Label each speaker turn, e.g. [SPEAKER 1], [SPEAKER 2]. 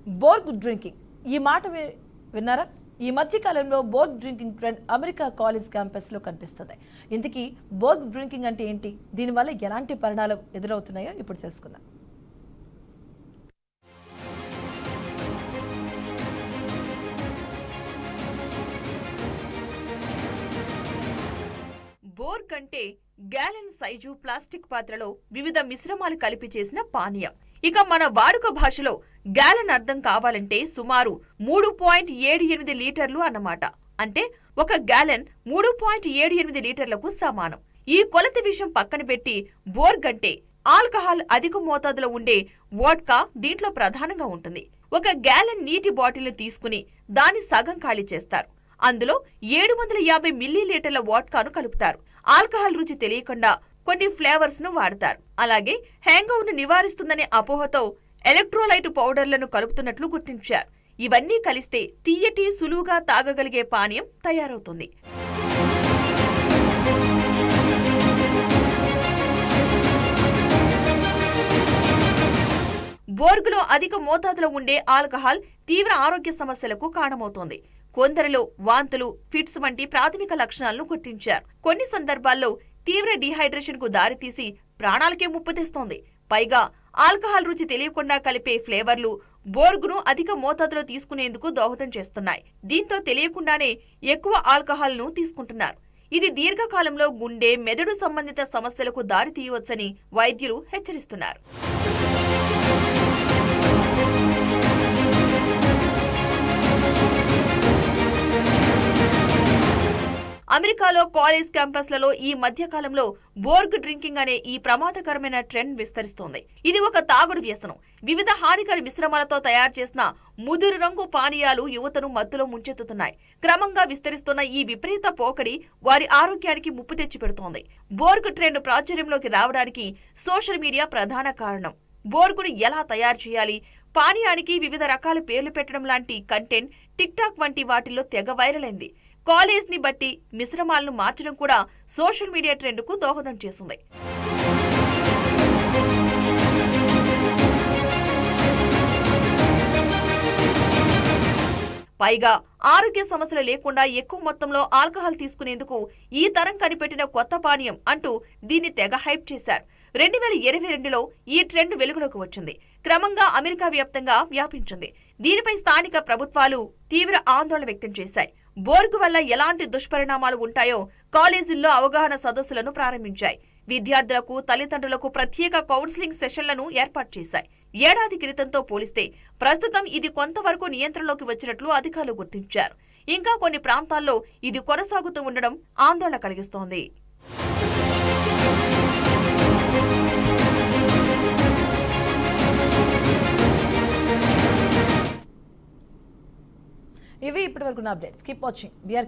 [SPEAKER 1] Board drinking ఈ మాట విన్నారా? ఈ మధ్య కాలంలో board drinking trend America college క్యాంపస్లో కనిపిస్తుంది. ఇంతకీ బోర్గ్ డ్రింకింగ్ అంటే ఏంటి, దీనివల్ల ఎలాంటి పరిణామాలు ఎదురవుతున్నాయో ఇప్పుడు తెలుసుకుందాం.
[SPEAKER 2] బోర్గ్ అంటే గ్యాలన్ సైజు ప్లాస్టిక్ పాత్రలో వివిధ మిశ్రమాలు కలిపి చేసిన పానీయం. ఇక మన వాడుక భాషలో గ్యాలన్ అర్థం కావాలంటే సుమారు 3.78 లీటర్లు అన్నమాట. అంటే ఒక గ్యాలన్ 3.78 లీటర్లకు సమానం. ఈ కొలత విషయం పక్కన పెట్టి బోర్గ్ అంటే ఆల్కహాల్ అధిక మోతాదులో ఉండే వోడ్కా దీంట్లో ప్రధానంగా ఉంటుంది. ఒక గ్యాలన్ నీటి బాటిల్ను తీసుకుని దాన్ని సగం ఖాళీ చేస్తారు. అందులో 750 మిల్లీలీటర్ల వోడ్కాను కలుపుతారు. ఆల్కహాల్ రుచి తెలియకుండా కొన్ని ఫ్లేవర్స్ ను వాడతారు. అలాగే హ్యాంగోవర్ ను నివారిస్తుందనే అపోహతో ఎలక్ట్రోలైట్ పౌడర్లను కలుపుతున్నట్లు గుర్తించారు. ఇవన్నీ కలిస్తే తీయటి, సులువుగా తాగగలిగే పానీయం తయారవుతుంది. బోర్గులో అధిక మోతాదులో ఉండే ఆల్కహాల్ తీవ్ర ఆరోగ్య సమస్యలకు కారణమవుతోంది. కొందరిలో వాంతులు, ఫిట్స్ వంటి ప్రాథమిక లక్షణాలను గుర్తించారు. కొన్ని సందర్భాల్లో తీవ్ర డీహైడ్రేషన్ కు దారితీసి ప్రాణాలకే ముప్పు తెస్తోంది. పైగా ఆల్కహాల్ రుచి తెలియకుండా కలిపే ఫ్లేవర్లు బోర్గును అధిక మోతాదులో తీసుకునేందుకు దోహదం చేస్తున్నాయి. దీంతో తెలియకుండానే ఎక్కువ ఆల్కహాల్ ను తీసుకుంటున్నారు. ఇది దీర్ఘకాలంలో గుండె, మెదడు సంబంధిత సమస్యలకు దారితీయవచ్చని వైద్యులు హెచ్చరిస్తున్నారు. అమెరికాలో కాలేజ్ క్యాంపస్లలో ఈ మధ్యకాలంలో బోర్గ్ డ్రింకింగ్ అనే ఈ ప్రమాదకరమైన ట్రెండ్ విస్తరిస్తోంది. ఇది ఒక తాగుడు వ్యసనం. వివిధ హానికర మిశ్రమాలతో తయారు చేసిన ముదురు రంగు పానీయాలు యువతను మత్తులో ముంచెత్తుతున్నాయి. క్రమంగా విస్తరిస్తున్న ఈ విపరీత పోకడి వారి ఆరోగ్యానికి ముప్పు తెచ్చిపెడుతోంది. బోర్గ్ ట్రెండ్ ప్రాచుర్యంలోకి రావడానికి సోషల్ మీడియా ప్రధాన కారణం. బోర్గును ఎలా తయారు చేయాలి, పానీయానికి వివిధ రకాల పేర్లు పెట్టడం లాంటి కంటెంట్ టిక్ టాక్ వంటి వాటిల్లో తెగ వైరల్ అయింది. కాలేజ్ ని బట్టి మిశ్రమాలను మార్చడం కూడా సోషల్ మీడియా ట్రెండ్ కు దోహదం చేసింది. పైగా ఆరోగ్య సమస్యలు లేకుండా ఎక్కువ మొత్తంలో ఆల్కహాల్ తీసుకునేందుకు ఈ తరం కనిపెట్టిన కొత్త పానీయం అంటూ దీన్ని తెగ హైప్ చేశారు. 2022లో ఈ ట్రెండ్ వెలుగులోకి వచ్చింది. క్రమంగా అమెరికా వ్యాప్తంగా వ్యాపించింది. దీనిపై స్థానిక ప్రభుత్వాలు తీవ్ర ఆందోళన వ్యక్తం చేశాయి. బోర్గ్ వల్ల ఎలాంటి దుష్పరిణామాలు ఉంటాయో కాలేజీల్లో అవగాహన సదస్సులను ప్రారంభించాయి. విద్యార్థులకు, తల్లిదండ్రులకు ప్రత్యేక కౌన్సిలింగ్ సెషన్లను ఏర్పాటు చేశాయి. ఏడాది క్రితంతో పోలిస్తే ప్రస్తుతం ఇది కొంతవరకు నియంత్రణలోకి వచ్చినట్లు అధికారులు గుర్తించారు. ఇంకా కొన్ని ప్రాంతాల్లో ఇది కొనసాగుతూ ఉండడం ఆందోళన కలిగిస్తోంది.
[SPEAKER 1] ఇవి ఇప్పటివరకు అప్డేట్స్. Keep watching.